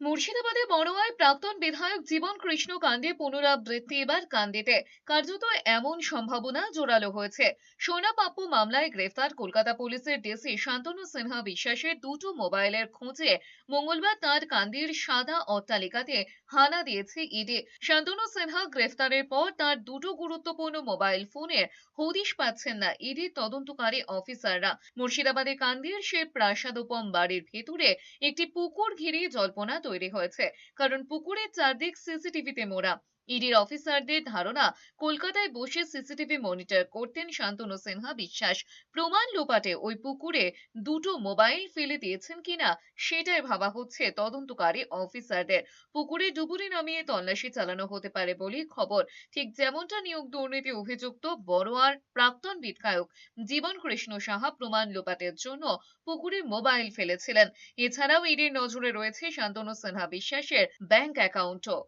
মুর্শিদাবাদে বড়োয়ায় প্রাক্তন বিধায়ক জীবন কৃষ্ণ কাণ্ডে পুনরাবৃত্তি এবার কান্দিতে কার্যত এমন সম্ভাবনা জোরালো হয়েছে। সোনা পাপ্পু মামলায় গ্রেফতার কলকাতা পুলিশের ডিসি শান্তনু সিনহা বিশ্বাসের দুটো মোবাইলের খোঁজে মঙ্গলবার তাঁর কান্দির সাদা অট্টালিকাতে হানা দিয়েছে ইডি। শান্তনু সিনহা গ্রেফতারের পর তাঁর দুটো গুরুত্বপূর্ণ মোবাইল ফোনের হদিশ পাচ্ছেন না ইডির তদন্তকারী অফিসাররা। মুর্শিদাবাদে কান্দির সে প্রাসাদোপম বাড়ির ভেতরে একটি পুকুর ঘিরে জল্পনা তৈরি হয়েছে, কারণ পুকুরের চারদিক সিসিটিভিতে মোড়া। ইডির অফিসারদের ধারণা, কলকাতায় বসে সিসিটিভি মনিটর করতেন শান্তনু সিনহা বিশ্বাস। প্রমাণ লোপাটে ওই পুকুরে দুটো মোবাইল ফেলে দিয়েছেন কিনা সেটাই ভাবা হচ্ছে তদন্তকারী অফিসারদের। পুকুরে ডুবুরি নামিয়ে তল্লাশি চালানো হতে পারে বলে খবর। ঠিক যেমনটা নিয়োগ দুর্নীতি অভিযুক্ত বড়োয়ার প্রাক্তন বিধায়ক জীবন কৃষ্ণ সাহা প্রমাণ লোপাটের জন্য পুকুরে মোবাইল ফেলেছিলেন। এছাড়াও ইডির নজরে রয়েছে শান্তনু সিনহা বিশ্বাসের ব্যাংক অ্যাকাউন্টও।